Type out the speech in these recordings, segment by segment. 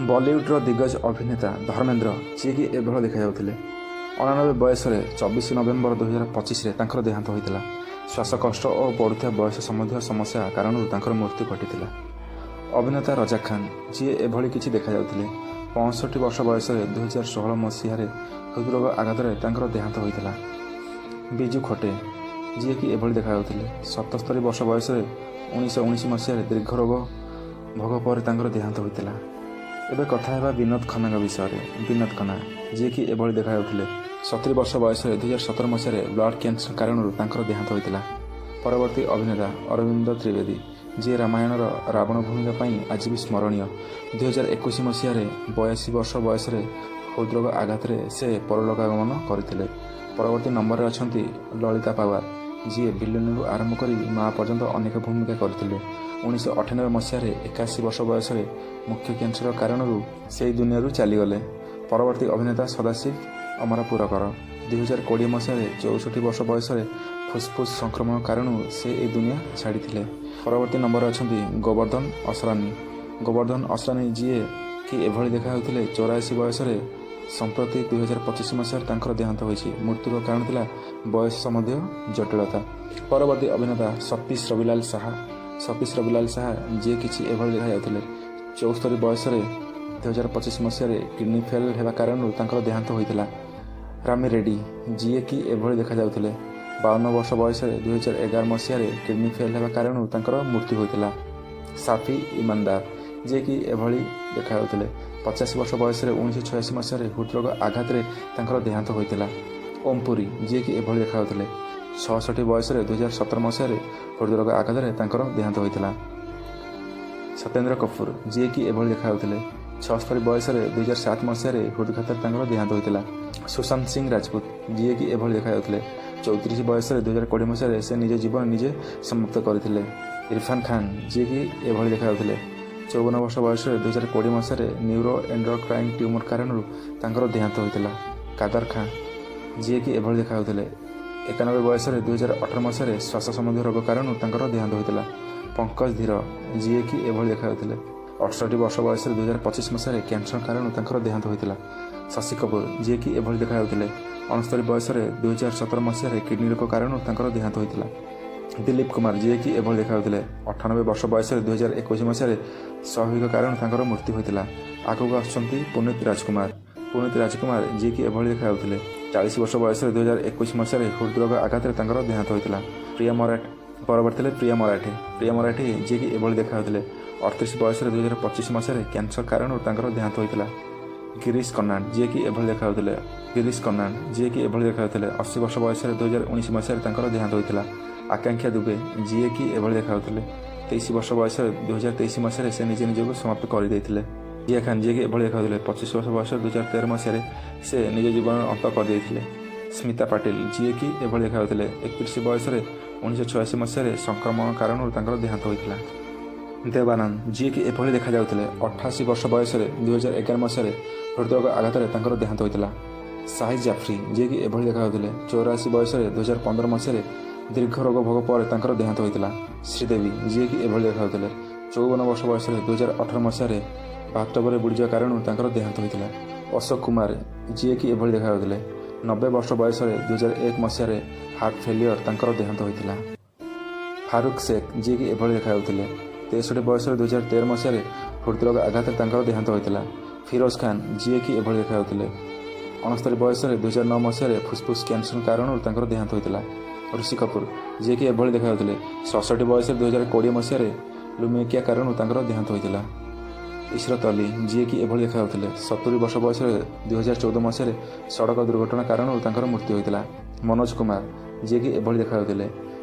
ବଲିଉଡ଼ର ଦିଗ୍ଗଜ ଅଭିନେତା ଧର୍ମେନ୍ଦ୍ର, ଯିଏକି ଏଭଳି ଦେଖାଯାଉଥିଲେ। 89 ବୟସରେ 24 ନଭେମ୍ବର 2025ରେ ତାଙ୍କର ଦେହାନ୍ତ ହୋଇଥିଲା। ଶ୍ୱାସକଷ୍ଟ ଓ ବଢ଼ୁଥିବା ବୟସ ସମ୍ବନ୍ଧୀୟ ସମସ୍ୟା କାରଣରୁ ତାଙ୍କର ମୃତ୍ୟୁ ଘଟିଥିଲା। ଅଭିନେତା ରଜା ଖାନ୍, ଯିଏ ଏଭଳି କିଛି ଦେଖାଯାଉଥିଲେ। 65 ବର୍ଷ ବୟସରେ 2016 ମସିହାରେ ହୃଦରୋଗ ଆଘାତରେ ତାଙ୍କର ଦେହାନ୍ତ ହୋଇଥିଲା। ବିଜୁ ଖୋଟେ, ଯିଏକି ଏଭଳି ଦେଖାଯାଉଥିଲେ। 77 ବର୍ଷ ବୟସରେ 1919 ମସିହାରେ ଦୀର୍ଘ ରୋଗ ଭୋଗ ପରେ ତାଙ୍କର ଦେହାନ୍ତ ହୋଇଥିଲା। ଏବେ କଥା ହେବା ବିନୋଦ ଖନ୍ନାଙ୍କ ବିଷୟରେ। ବିନୋଦ ଖନ୍ନା, ଯିଏକି ଏଭଳି ଦେଖାଯାଉଥିଲେ। 70 ବର୍ଷ ବୟସରେ 2017 ମସିହାରେ ବ୍ଲଡ୍ କ୍ୟାନ୍ସର କାରଣରୁ ତାଙ୍କର ଦେହାନ୍ତ ହୋଇଥିଲା। ପରବର୍ତ୍ତୀ ଅଭିନେତା ଅରବିନ୍ଦ ତ୍ରିବେଦୀ, ଯିଏ ରାମାୟଣର ରାବଣ ଭୂମିକା ପାଇଁ ଆଜି ବି ସ୍ମରଣୀୟ। 2021 ମସିହାରେ 82 ବର୍ଷ ବୟସରେ ହୃଦରୋଗ ଆଘାତରେ ସେ ପରଲୋକଗମନ କରିଥିଲେ। ପରବର୍ତ୍ତୀ ନମ୍ବରରେ ଅଛନ୍ତି ଲଳିତା ପାୱାର, ଯିଏ ଭିଲେନ୍ରୁ ଆରମ୍ଭ କରି ମା ପର୍ଯ୍ୟନ୍ତ ଅନେକ ଭୂମିକା କରିଥିଲେ। 1998 ମସିହାରେ 81 ବର୍ଷ ବୟସରେ ମୁଖ୍ୟ କ୍ୟାନ୍ସର କାରଣରୁ ସେହି ଦୁନିଆରୁ ଚାଲିଗଲେ। ପରବର୍ତ୍ତୀ ଅଭିନେତା ସଦାଶିବ ଅମରାପୁରକର, 2020 ମସିହାରେ 64 ବର୍ଷ ବୟସରେ ଫୁସ୍ଫୁସ୍ ସଂକ୍ରମଣ କାରଣରୁ ସେ ଏହି ଦୁନିଆ ଛାଡ଼ିଥିଲେ। ପରବର୍ତ୍ତୀ ନମ୍ବରରେ ଅଛନ୍ତି ଗୋବର୍ଦ୍ଧନ ଅସରାନୀ। ଗୋବର୍ଦ୍ଧନ ଅସରାନୀ, ଯିଏ କି ଏଭଳି ଦେଖାଯାଉଥିଲେ 84 ବୟସରେ। ସମ୍ପ୍ରତି 2025 ମସିହାରେ ତାଙ୍କର ଦେହାନ୍ତ ହୋଇଛି। ମୃତ୍ୟୁର କାରଣ ଥିଲା ବୟସ ସମ୍ବନ୍ଧୀୟ ଜଟିଳତା। ପରବର୍ତ୍ତୀ ଅଭିନେତା ସତୀଶ ରବିଲାଲ ଶାହା। ସତୀଶ ରବିଲାଲ ଶାହା, ଯିଏ କିଛି ଏଭଳି ଦେଖାଯାଉଥିଲେ। 74 ବୟସରେ 2025 ମସିହାରେ କିଡନୀ ଫେଲ୍ ହେବା କାରଣରୁ ତାଙ୍କର ଦେହାନ୍ତ ହୋଇଥିଲା। ରାମି ରେଡ୍ଡି, ଯିଏକି ଏଭଳି ଦେଖାଯାଉଥିଲେ। 52 ବର୍ଷ ବୟସରେ 2011 ମସିହାରେ କିଡନୀ ଫେଲ୍ ହେବା କାରଣରୁ ତାଙ୍କର ମୃତ୍ୟୁ ହୋଇଥିଲା। ସାଫି ଇମାନଦାର, ଯିଏକି ଏଭଳି ଦେଖାଯାଉଥିଲେ। 50 ବର୍ଷ ବୟସରେ 1986 ମସିହାରେ ହୃଦରୋଗ ଆଘାତରେ ତାଙ୍କର ଦେହାନ୍ତ ହୋଇଥିଲା। ଓମ୍ ପୁରୀ, ଯିଏକି ଏଭଳି ଦେଖାଯାଉଥିଲେ। 66 ବୟସରେ 2017 ମସିହାରେ ହୃଦରୋଗ ଆଘାତରେ ତାଙ୍କର ଦେହାନ୍ତ ହୋଇଥିଲା। ସତ୍ୟେନ୍ଦ୍ର କପୁର, ଯିଏକି ଏଭଳି ଦେଖାଯାଉଥିଲେ। 76 ବୟସରେ 2007 ମସିହାରେ ହୃଦଘାତରେ ତାଙ୍କର ଦେହାନ୍ତ ହୋଇଥିଲା। ସୁଶାନ୍ତ ସିଂ ରାଜପୁତ, ଯିଏକି ଏଭଳି ଦେଖାଯାଉଥିଲେ। 34 ବୟସରେ 2020 ମସିହାରେ ସେ ନିଜ ଜୀବନ ନିଜେ ସମାପ୍ତ କରିଥିଲେ। ଇରଫାନ ଖାନ୍, ଯିଏକି ଏଭଳି ଦେଖାଯାଉଥିଲେ। 54 ବର୍ଷ ବୟସରେ 2020 ମସିହାରେ ନ୍ୟୁରୋ ଏଣ୍ଡୋକ୍ରାଇନ୍ ଟ୍ୟୁମର କାରଣରୁ ତାଙ୍କର ଦେହାନ୍ତ ହୋଇଥିଲା। କାଦର ଖାଁ, ଯିଏକି ଏଭଳି ଦେଖାଯାଉଥିଲେ। 91 ବୟସରେ 2018 ମସିହାରେ ଶ୍ୱାସ ସମ୍ବନ୍ଧୀୟ ରୋଗ କାରଣରୁ ତାଙ୍କର ଦେହାନ୍ତ ହୋଇଥିଲା। ପଙ୍କଜ ଧୀର, ଯିଏକି ଏଭଳି ଦେଖାଯାଉଥିଲେ। 68 ବର୍ଷ ବୟସରେ 2025 ମସିହାରେ କ୍ୟାନ୍ସର କାରଣରୁ ତାଙ୍କର ଦେହାନ୍ତ ହୋଇଥିଲା। ଶଶି କପୁର, ଯିଏକି ଏଭଳି ଦେଖାଯାଉଥିଲେ। 69 ବୟସରେ 2017 ମସିହାରେ କିଡନୀ ରୋଗ କାରଣରୁ ତାଙ୍କର ଦେହାନ୍ତ ହୋଇଥିଲା। ଦିଲ୍ଲୀପ କୁମାର, ଯିଏକି ଏଭଳି ଦେଖାଯାଉଥିଲେ। 98 ବର୍ଷ ବୟସରେ 2021 ମସିହାରେ ସ୍ୱାଭାବିକ କାରଣରୁ ତାଙ୍କର ମୃତ୍ୟୁ ହୋଇଥିଲା। ଆଗକୁ ଆସୁଛନ୍ତି ପୁନୀତ ରାଜକୁମାର। ପୁନୀତ ରାଜକୁମାର, ଯିଏକି ଏଭଳି ଦେଖାଯାଉଥିଲେ। 40 ବର୍ଷ ବୟସରେ 2021 ମସିହାରେ ହୃଦରୋଗ ଆଘାତରେ ତାଙ୍କର ଦେହାନ୍ତ ହୋଇଥିଲା। ପ୍ରିୟା ମରାଠେ, ପରବର୍ତ୍ତୀ ଥିଲେ ପ୍ରିୟା ମରାଠେ। ପ୍ରିୟା ମରାଠେ, ଯିଏକି ଏଭଳି ଦେଖାଯାଉଥିଲେ। 38 ବୟସରେ 2025 ମସିହାରେ କ୍ୟାନ୍ସର କାରଣରୁ ତାଙ୍କର ଦେହାନ୍ତ ହୋଇଥିଲା। ଗିରୀଶ କର୍ଣ୍ଣାଡ଼, ଯିଏକି ଏଭଳି ଦେଖାଯାଉଥିଲେ। ଗିରୀଶ କର୍ଣ୍ଣାଡ଼, ଯିଏକି ଏଭଳି ଦେଖାଯାଉଥିଲେ। 80 ବର୍ଷ ବୟସରେ 2019 ମସିହାରେ ତାଙ୍କର ଦେହାନ୍ତ ହୋଇଥିଲା। ଆକାଂକ୍ଷା ଦୁବେ, ଯିଏକି ଏଭଳି ଦେଖାଯାଉଥିଲେ। 23 ବର୍ଷ ବୟସରେ 2023 ମସିହାରେ ସେ ନିଜକୁ ସମାପ୍ତ କରିଦେଇଥିଲେ। ଜିଆ ଖାନ୍, ଯିଏକି ଏଭଳି ଦେଖାଯାଉଥିଲେ। 25 ବର୍ଷ ବୟସରେ 2013 ମସିହାରେ ସେ ନିଜ ଜୀବନର ଅନ୍ତ କରିଦେଇଥିଲେ। ସ୍ମିତା ପାଟିଲ, ଯିଏକି ଏଭଳି ଦେଖାଯାଉଥିଲେ। 31 ବୟସରେ 1986 ମସିହାରେ ସଂକ୍ରମଣ କାରଣରୁ ତାଙ୍କର ଦେହାନ୍ତ ହୋଇଥିଲା। ଦେବାନନ୍ଦ, ଯିଏକି ଏଭଳି ଦେଖାଯାଉଥିଲେ। 88 ବର୍ଷ ବୟସରେ 2011 ମସିହାରେ ହୃଦରୋଗ ଆଘାତରେ ତାଙ୍କର ଦେହାନ୍ତ ହୋଇଥିଲା। ସାହିଦ ଜାଫ୍ରି, ଯିଏକି ଏଭଳି ଦେଖାଯାଉଥିଲେ। 84 ବୟସରେ 2015 ମସିହାରେ ଦୀର୍ଘ ରୋଗ ଭୋଗ ପରେ ତାଙ୍କର ଦେହାନ୍ତ ହୋଇଥିଲା। ଶ୍ରୀଦେବୀ, ଯିଏକି ଏଭଳି ଦେଖାଯାଉଥିଲେ। 54 ବର୍ଷ ବୟସରେ 2018 ମସିହାରେ ବାଥଟବରେ ବୁଡ଼ିଯିବା କାରଣରୁ ତାଙ୍କର ଦେହାନ୍ତ ହୋଇଥିଲା। ଅଶୋକ କୁମାର, ଯିଏକି ଏଭଳି ଦେଖାଯାଉଥିଲେ। 90 ବର୍ଷ ବୟସରେ 2001 ମସିହାରେ ହାର୍ଟ ଫେଲିୟର ତାଙ୍କର ଦେହାନ୍ତ ହୋଇଥିଲା। ଫାରୁକ ଶେଖ, ଯିଏକି ଏଭଳି ଦେଖାଯାଉଥିଲେ। 63 ବୟସରେ 2013 ମସିହାରେ ହୃଦରୋଗ ଆଘାତରେ ତାଙ୍କର ଦେହାନ୍ତ ହୋଇଥିଲା। ଫିରୋଜ ଖାନ୍, ଯିଏକି ଏଭଳି ଦେଖାଯାଉଥିଲେ। 69 ବୟସରେ 2009 ମସିହାରେ ଫୁସ୍ଫୁସ୍ କ୍ୟାନ୍ସର କାରଣରୁ ତାଙ୍କର ଦେହାନ୍ତ ହୋଇଥିଲା। ଋଷି କପୁର, ଯିଏକି ଏଭଳି ଦେଖାଯାଉଥିଲେ। 67 ବୟସରେ 2020 ମସିହାରେ ଲୁମିକିଆ କାରଣରୁ ତାଙ୍କର ଦେହାନ୍ତ ହୋଇଥିଲା। ଇଶରତ ଅଲି, ଯିଏକି ଏଭଳି ଦେଖାଯାଉଥିଲେ। 70 ବର୍ଷ ବୟସରେ 2014 ମସିହାରେ ସଡ଼କ ଦୁର୍ଘଟଣା କାରଣରୁ ତାଙ୍କର ମୃତ୍ୟୁ ହୋଇଥିଲା। ମନୋଜ କୁମାର, ଯିଏକି ଏଭଳି ଦେଖାଯାଉଥିଲେ।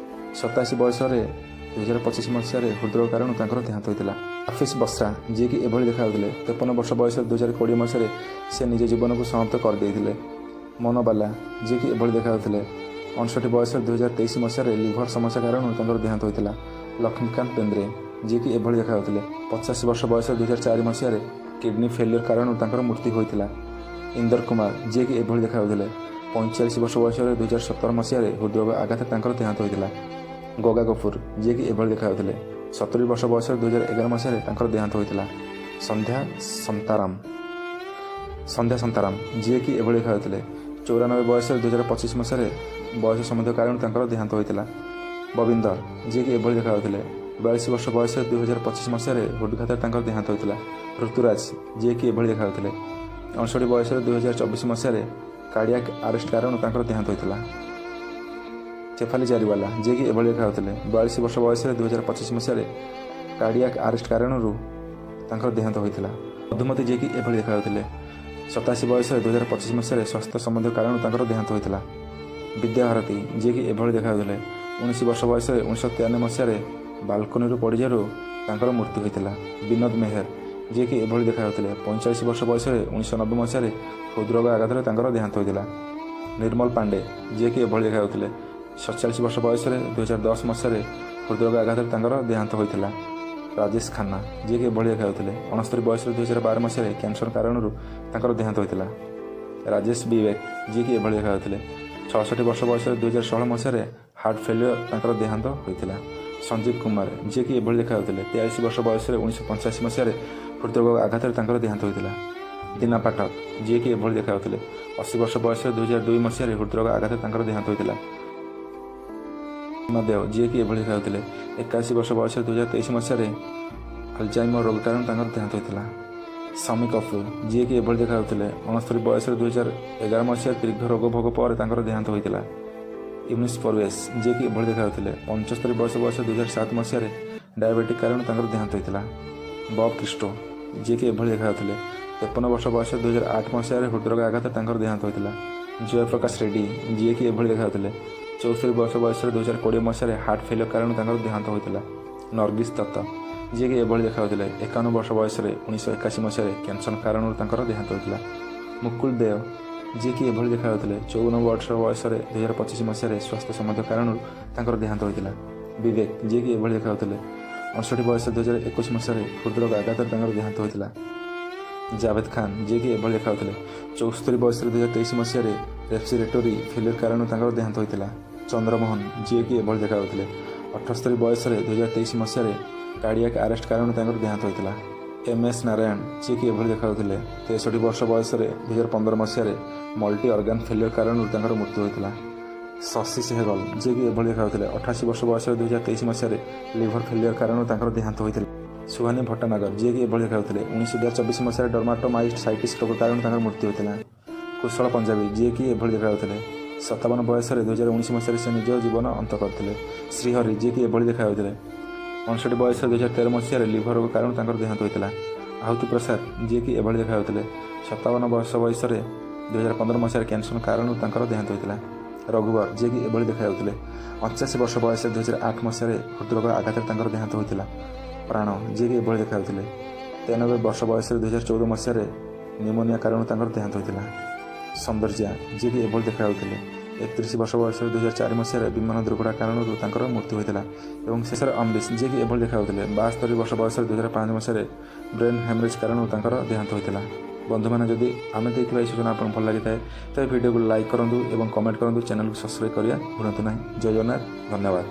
87 ବୟସରେ 2025 ମସିହାରେ ହୃଦରୋଗ କାରଣରୁ ତାଙ୍କର ଦେହାନ୍ତ ହୋଇଥିଲା। ହାଫିଜ ବସ୍ରା, ଯିଏକି ଏଭଳି ଦେଖାଯାଉଥିଲେ। 53 ବର୍ଷ ବୟସରେ 2020 ମସିହାରେ ସେ ନିଜ ଜୀବନକୁ ସମାପ୍ତ କରିଦେଇଥିଲେ। ମନୋବାଲା, ଯିଏକି ଏଭଳି ଦେଖାଯାଉଥିଲେ। 59 ବୟସରେ 2023 ମସିହାରେ ଲିଭର ସମସ୍ୟା କାରଣରୁ ତାଙ୍କର ଦେହାନ୍ତ ହୋଇଥିଲା। ଲକ୍ଷ୍ମୀକାନ୍ତ ବେନ୍ଦ୍ରେ, ଯିଏକି ଏଭଳି ଦେଖାଯାଉଥିଲେ। 85 ବର୍ଷ ବୟସରେ 2004 ମସିହାରେ କିଡନୀ ଫେଲିୟର କାରଣରୁ ତାଙ୍କର ମୃତ୍ୟୁ ହୋଇଥିଲା। ଇନ୍ଦର କୁମାର, ଯିଏକି ଏଭଳି ଦେଖାଯାଉଥିଲେ। 45 ବର୍ଷ ବୟସରେ 2017 ମସିହାରେ ହୃଦରୋଗ ଆଘାତରେ ତାଙ୍କର ଦେହାନ୍ତ ହୋଇଥିଲା। ଗଗା କପୁର, ଯିଏକି ଏଭଳି ଦେଖାଯାଉଥିଲେ। 70 ବର୍ଷ ବୟସରେ 2011 ମସିହାରେ ତାଙ୍କର ଦେହାନ୍ତ ହୋଇଥିଲା। ସନ୍ଧ୍ୟା ସନ୍ତାରାମ ଯିଏକି ଏଭଳି ଦେଖାଯାଉଥିଲେ। 94 ବୟସରେ 2025 ମସିହାରେ ବୟସ ସମ୍ବନ୍ଧୀୟ କାରଣରୁ ତାଙ୍କର ଦେହାନ୍ତ ହୋଇଥିଲା। ବବିନ୍ଦର ଯିଏକି ଏଭଳି ଦେଖାଯାଉଥିଲେ। 42 ବର୍ଷ ବୟସରେ 2025 ମସିହାରେ ହୃଦଘାତରେ ତାଙ୍କର ଦେହାନ୍ତ ହୋଇଥିଲା। ଋତୁରାଜ ଯିଏକି ଏଭଳି ଦେଖାଯାଉଥିଲେ। 59 ବୟସରେ 2024 ମସିହାରେ କାର୍ଡ଼ିଆକ୍ ଆରେଷ୍ଟ କାରଣରୁ ତାଙ୍କର ଦେହାନ୍ତ ହୋଇଥିଲା। ଶେଫାଲି ଜାରିୱାଲା ଯିଏକି ଏଭଳି ଦେଖାଯାଉଥିଲେ। 42 ବର୍ଷ ବୟସରେ 2025 ମସିହାରେ କାର୍ଡ଼ିଆକ୍ ଆରେଷ୍ଟ କାରଣରୁ ତାଙ୍କର ଦେହାନ୍ତ ହୋଇଥିଲା। ମଧୁମତି ଯିଏକି ଏଭଳି ଦେଖାଯାଉଥିଲେ। 87 ବୟସରେ 2025 ମସିହାରେ ସ୍ୱାସ୍ଥ୍ୟ ସମ୍ବନ୍ଧୀୟ କାରଣରୁ ତାଙ୍କର ଦେହାନ୍ତ ହୋଇଥିଲା। ବିଦ୍ୟାଭାରତୀ ଯିଏକି ଏଭଳି ଦେଖାଯାଉଥିଲେ। 19 ବର୍ଷ ବୟସରେ 1993 ମସିହାରେ ବାଲକୋନିରୁ ପଡ଼ିଯିବାରୁ ତାଙ୍କର ମୃତ୍ୟୁ ହୋଇଥିଲା। ବିନୋଦ ମେହେର ଯିଏକି ଏଭଳି ଦେଖାଯାଉଥିଲେ। 45 ବର୍ଷ ବୟସରେ 1990 ମସିହାରେ ହୃଦରୋଗ ଆଘାତରେ ତାଙ୍କର ଦେହାନ୍ତ ହୋଇଥିଲା। ନିର୍ମଲ ପାଣ୍ଡେ ଯିଏକି ଏଭଳି ଦେଖାଯାଉଥିଲେ। 47 ବର୍ଷ ବୟସରେ 2010 ମସିହାରେ ହୃଦରୋଗ ଆଘାତରେ ତାଙ୍କର ଦେହାନ୍ତ ହୋଇଥିଲା। ରାଜେଶ ଖାନ୍ନା ଯିଏକି ଏଭଳି ଦେଖାଯାଉଥିଲେ। 69 ବୟସରେ 2012 ମସିହାରେ କ୍ୟାନ୍ସର କାରଣରୁ ତାଙ୍କର ଦେହାନ୍ତ ହୋଇଥିଲା। ରାଜେଶ ବିବେକ ଯିଏକି ଏଭଳି ଦେଖାଯାଉଥିଲେ। 66 ବର୍ଷ ବୟସରେ 2016 ମସିହାରେ ହାର୍ଟ ଫେଲିୟର ତାଙ୍କର ଦେହାନ୍ତ ହୋଇଥିଲା। ସଞ୍ଜୀବ କୁମାର ଯିଏକି ଏଭଳି ଦେଖାଯାଉଥିଲେ। 43 ବର୍ଷ ବୟସରେ 1985 ମସିହାରେ ହୃଦରୋଗ ଆଘାତରେ ତାଙ୍କର ଦେହାନ୍ତ ହୋଇଥିଲା। ଦୀନା ପାଠକ ଯିଏକି ଏଭଳି ଦେଖାଯାଉଥିଲେ। 80 ବର୍ଷ ବୟସରେ 2002 ମସିହାରେ ହୃଦରୋଗ ଆଘାତରେ ତାଙ୍କର ଦେହାନ୍ତ ହୋଇଥିଲା। ଦେବ ଯିଏକି ଏଭଳି ଦେଖାଯାଉଥିଲେ। 81 ବର୍ଷ ବୟସରେ 2023 ମସିହାରେ ଆଲଜାଇମର ରୋଗ କାରଣରୁ ତାଙ୍କର ଦେହାନ୍ତ ହୋଇଥିଲା। ଶମୀ କପୁର ଯିଏକି ଏଭଳି ଦେଖାଯାଉଥିଲେ। 69 ବୟସରେ 2011 ମସିହାରେ ଦୀର୍ଘ ରୋଗ ଭୋଗ ପରେ ତାଙ୍କର ଦେହାନ୍ତ ହୋଇଥିଲା। ୟୁନିସ୍ ପରବେଶ ଯିଏକି ଏଭଳି ଦେଖାଯାଉଥିଲେ। 75 ବର୍ଷ ବୟସରେ 2007 ମସିହାରେ ଡାଇବେଟିକ୍ କାରଣରୁ ତାଙ୍କର ଦେହାନ୍ତ ହୋଇଥିଲା। ବବ୍ କ୍ରିଷ୍ଟୋ ଯିଏକି ଏଭଳି ଦେଖାଯାଉଥିଲେ। 53 ବର୍ଷ ବୟସରେ 2008 ମସିହାରେ ହୃଦରୋଗ ଆଘାତରେ ତାଙ୍କର ଦେହାନ୍ତ ହୋଇଥିଲା। ଜୟପ୍ରକାଶ ରେଡ୍ଡି ଯିଏକି ଏଭଳି ଦେଖାଯାଉଥିଲେ। 64 ବର୍ଷ ବୟସରେ 2020 ମସିହାରେ ହାର୍ଟ ଫେଲିୟର କାରଣରୁ ତାଙ୍କର ଦେହାନ୍ତ ହୋଇଥିଲା। ନର୍ଗିସ୍ ଦତ୍ତ ଯିଏକି ଏଭଳି ଦେଖାଯାଉଥିଲେ। 51 ବର୍ଷ ବୟସରେ 1981 ମସିହାରେ କ୍ୟାନ୍ସର କାରଣରୁ ତାଙ୍କର ଦେହାନ୍ତ ହୋଇଥିଲା। ମୁକୁଳ ଦେୟ ଯିଏକି ଏଭଳି ଦେଖାଯାଉଥିଲେ। 54 ବର୍ଷ ବୟସରେ 2025 ମସିହାରେ ସ୍ୱାସ୍ଥ୍ୟ ସମ୍ବନ୍ଧୀୟ କାରଣରୁ ତାଙ୍କର ଦେହାନ୍ତ ହୋଇଥିଲା। ବିବେକ ଯିଏକି ଏଭଳି ଦେଖାଯାଉଥିଲେ। 68 ବୟସରେ 2021 ମସିହାରେ ହୃଦରୋଗ ଆଘାତରେ ତାଙ୍କର ଦେହାନ୍ତ ହୋଇଥିଲା। ଜାଭେଦ ଖାନ ଯିଏକି ଏଭଳି ଦେଖାଯାଉଥିଲେ। 74 ବୟସରେ 2023 ମସିହାରେ ରେସ୍ପିରେଟୋରୀ ଫେଲିୟର କାରଣରୁ ତାଙ୍କର ଦେହାନ୍ତ ହୋଇଥିଲା। ଚନ୍ଦ୍ରମୋହନ ଯିଏକି ଏଭଳି ଦେଖାଯାଉଥିଲେ। 78 ବୟସରେ 2023 ମସିହାରେ କାର୍ଡ଼ିଆକ୍ ଆରେଷ୍ଟ କାରଣରୁ ତାଙ୍କର ଦେହାନ୍ତ ହୋଇଥିଲା। MS ନାରାୟଣ ଯିଏକି ଏଭଳି ଦେଖାଯାଉଥିଲେ। 63 ବର୍ଷ ବୟସରେ 2015 ମସିହାରେ ମଲ୍ଟି ଅର୍ଗାନ ଫେଲିୟର କାରଣରୁ ତାଙ୍କର ମୃତ୍ୟୁ ହୋଇଥିଲା। ଶଶି ସେହଗଲ ଯିଏକି ଏଭଳି ଦେଖାଯାଉଥିଲେ। 88 ବର୍ଷ ବୟସରେ 2023 ମସିହାରେ ଲିଭର ଫେଲିୟର କାରଣରୁ ତାଙ୍କର ଦେହାନ୍ତ ହୋଇଥିଲା। ସୁହାନୀ ଭଟ୍ଟନାଗର ଯିଏକି ଏଭଳି ଦେଖାଯାଉଥିଲେ। 2024 ମସିହାରେ ଡର୍ମାଟୋମାଇଟିସାଇଟିସ୍ ରୋଗ କାରଣରୁ ତାଙ୍କର ମୃତ୍ୟୁ ହୋଇଥିଲା। କୁଶଳ ପଞ୍ଜାବୀ ଯିଏକି ଏଭଳି ଦେଖାଯାଉଥିଲେ। 57 ବୟସରେ 2019 ମସିହାରେ ସେ ନିଜ ଜୀବନ ଅନ୍ତ କରିଥିଲେ। ଶ୍ରୀହରି ଯିଏକି ଏଭଳି ଦେଖାଯାଉଥିଲେ। 59 ବୟସରେ 2013 ମସିହାରେ ଲିଭର ରୋଗ କାରଣରୁ ତାଙ୍କର ଦେହାନ୍ତ ହୋଇଥିଲା। ଆହୁତି ପ୍ରସାଦ ଯିଏକି ଏଭଳି ଦେଖାଯାଉଥିଲେ। 57 ବର୍ଷ ବୟସରେ 2015 ମସିହାରେ କ୍ୟାନ୍ସର କାରଣରୁ ତାଙ୍କର ଦେହାନ୍ତ ହୋଇଥିଲା। ରଘୁବର ଯିଏକି ଏଭଳି ଦେଖାଯାଉଥିଲେ। 89 ବର୍ଷ ବୟସରେ 2008 ମସିହାରେ ହୃଦରୋଗ ଆଘାତରେ ତାଙ୍କର ଦେହାନ୍ତ ହୋଇଥିଲା। ପ୍ରାଣ ଯିଏକି ଏଭଳି ଦେଖାଯାଉଥିଲେ। 93 ବର୍ଷ ବୟସରେ 2014 ମସିହାରେ ନିମୋନିଆ କାରଣରୁ ତାଙ୍କର ଦେହାନ୍ତ ହୋଇଥିଲା। ସୌନ୍ଦର୍ଯ୍ୟା ଯିଏକି ଏଭଳି ଦେଖାଯାଉଥିଲେ। 31 ବର୍ଷ ବୟସରେ 2004 ମସିହାରେ ବିମାନ ଦୁର୍ଘଟଣା କାରଣରୁ ତାଙ୍କର ମୃତ୍ୟୁ ହୋଇଥିଲା। ଏବଂ ଶେଷରେ ଅମ୍ବିଶ ଯିଏକି ଏଭଳି ଦେଖାଯାଉଥିଲେ। 72 ବର୍ଷ ବୟସରେ 2005 ମସିହାରେ ବ୍ରେନ୍ ହେମରେଜ୍ କାରଣରୁ ତାଙ୍କର ଦେହାନ୍ତ ହୋଇଥିଲା। ବନ୍ଧୁମାନେ, ଯଦି ଆମେ ଦେଇଥିବା ଏହି ସୂଚନା ଆପଣଙ୍କୁ ଭଲ ଲାଗିଥାଏ ତେବେ ଭିଡ଼ିଓକୁ ଲାଇକ୍ କରନ୍ତୁ ଏବଂ କମେଣ୍ଟ କରନ୍ତୁ। ଚ୍ୟାନେଲକୁ ସବସ୍କ୍ରାଇବ୍ କରିବା ଭୁଲନ୍ତୁ ନାହିଁ। ଜୟ ଜଗନ୍ନାଥ, ଧନ୍ୟବାଦ।